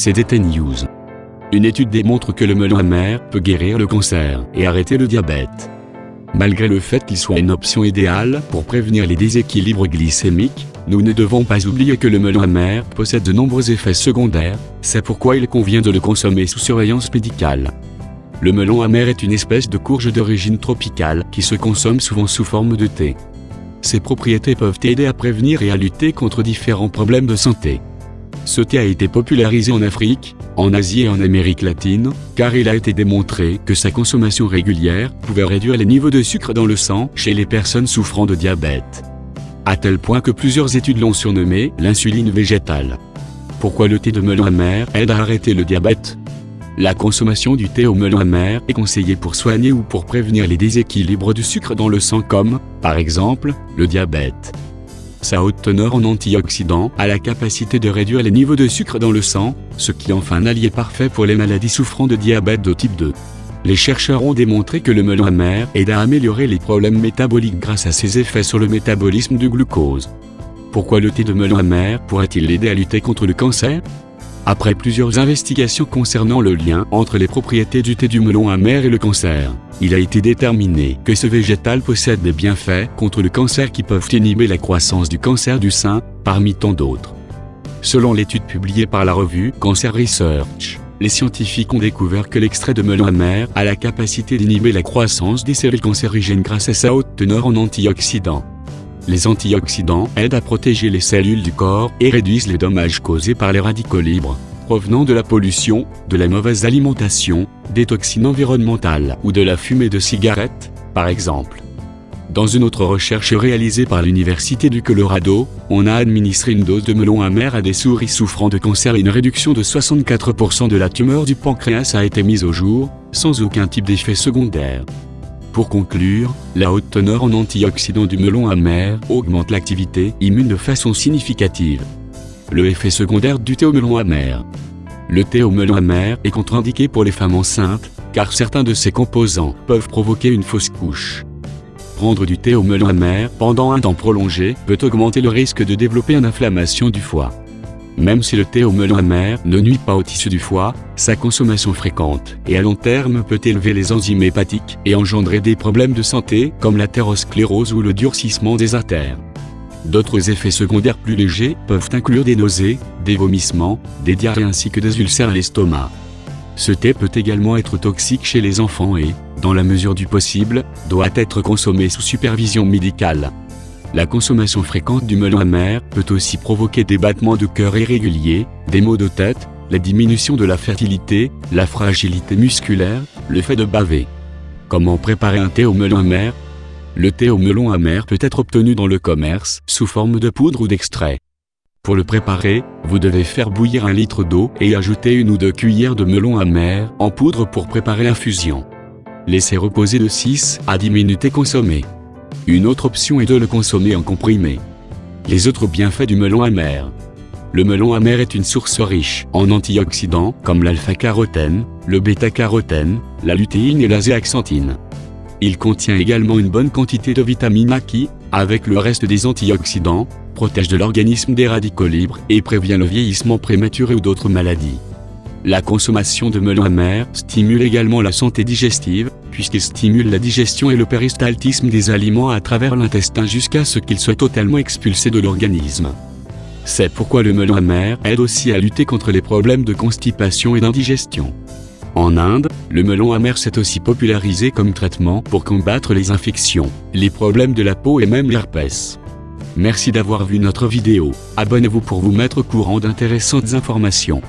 CDT News. Une étude démontre que le melon amer peut guérir le cancer et arrêter le diabète. Malgré le fait qu'il soit une option idéale pour prévenir les déséquilibres glycémiques, nous ne devons pas oublier que le melon amer possède de nombreux effets secondaires, c'est pourquoi il convient de le consommer sous surveillance médicale. Le melon amer est une espèce de courge d'origine tropicale qui se consomme souvent sous forme de thé. Ses propriétés peuvent aider à prévenir et à lutter contre différents problèmes de santé. Ce thé a été popularisé en Afrique, en Asie et en Amérique latine, car il a été démontré que sa consommation régulière pouvait réduire les niveaux de sucre dans le sang chez les personnes souffrant de diabète. À tel point que plusieurs études l'ont surnommé l'insuline végétale. Pourquoi le thé de melon amer aide à arrêter le diabète? La consommation du thé au melon amer est conseillée pour soigner ou pour prévenir les déséquilibres du sucre dans le sang comme, par exemple, le diabète. Sa haute teneur en antioxydants a la capacité de réduire les niveaux de sucre dans le sang, ce qui en fait un allié parfait pour les maladies souffrant de diabète de type 2. Les chercheurs ont démontré que le melon amer aide à améliorer les problèmes métaboliques grâce à ses effets sur le métabolisme du glucose. Pourquoi le thé de melon amer pourrait-il aider à lutter contre le cancer? Après plusieurs investigations concernant le lien entre les propriétés du thé du melon amer et le cancer, il a été déterminé que ce végétal possède des bienfaits contre le cancer qui peuvent inhiber la croissance du cancer du sein, parmi tant d'autres. Selon l'étude publiée par la revue Cancer Research, les scientifiques ont découvert que l'extrait de melon amer a la capacité d'inhiber la croissance des cellules cancérigènes grâce à sa haute teneur en antioxydants. Les antioxydants aident à protéger les cellules du corps et réduisent les dommages causés par les radicaux libres, provenant de la pollution, de la mauvaise alimentation, des toxines environnementales ou de la fumée de cigarettes, par exemple. Dans une autre recherche réalisée par l'Université du Colorado, on a administré une dose de melon amer à des souris souffrant de cancer et une réduction de 64% de la tumeur du pancréas a été mise au jour, sans aucun type d'effet secondaire. Pour conclure, la haute teneur en antioxydants du melon amer augmente l'activité immune de façon significative. Le effet secondaire du thé au melon amer. Le thé au melon amer est contre-indiqué pour les femmes enceintes, car certains de ses composants peuvent provoquer une fausse couche. Prendre du thé au melon amer pendant un temps prolongé peut augmenter le risque de développer une inflammation du foie. Même si le thé au melon amer ne nuit pas au tissu du foie, sa consommation fréquente et à long terme peut élever les enzymes hépatiques et engendrer des problèmes de santé comme l'athérosclérose ou le durcissement des artères. D'autres effets secondaires plus légers peuvent inclure des nausées, des vomissements, des diarrhées ainsi que des ulcères à l'estomac. Ce thé peut également être toxique chez les enfants et, dans la mesure du possible, doit être consommé sous supervision médicale. La consommation fréquente du melon amer peut aussi provoquer des battements de cœur irréguliers, des maux de tête, la diminution de la fertilité, la fragilité musculaire, le fait de baver. Comment préparer un thé au melon amer? Le thé au melon amer peut être obtenu dans le commerce sous forme de poudre ou d'extrait. Pour le préparer, vous devez faire bouillir 1 litre d'eau et y ajouter 1 ou 2 cuillères de melon amer en poudre pour préparer l'infusion. Laissez reposer de 6 à 10 minutes et consommer. Une autre option est de le consommer en comprimé. Les autres bienfaits du melon amer. Le melon amer est une source riche en antioxydants comme l'alpha-carotène, le bêta-carotène, la lutéine et la zéaxanthine. Il contient également une bonne quantité de vitamine A qui, avec le reste des antioxydants, protège de l'organisme des radicaux libres et prévient le vieillissement prématuré ou d'autres maladies. La consommation de melon amer stimule également la santé digestive, puisqu'il stimule la digestion et le péristaltisme des aliments à travers l'intestin jusqu'à ce qu'ils soient totalement expulsés de l'organisme. C'est pourquoi le melon amer aide aussi à lutter contre les problèmes de constipation et d'indigestion. En Inde, le melon amer s'est aussi popularisé comme traitement pour combattre les infections, les problèmes de la peau et même l'herpès. Merci d'avoir vu notre vidéo. Abonnez-vous pour vous mettre au courant d'intéressantes informations.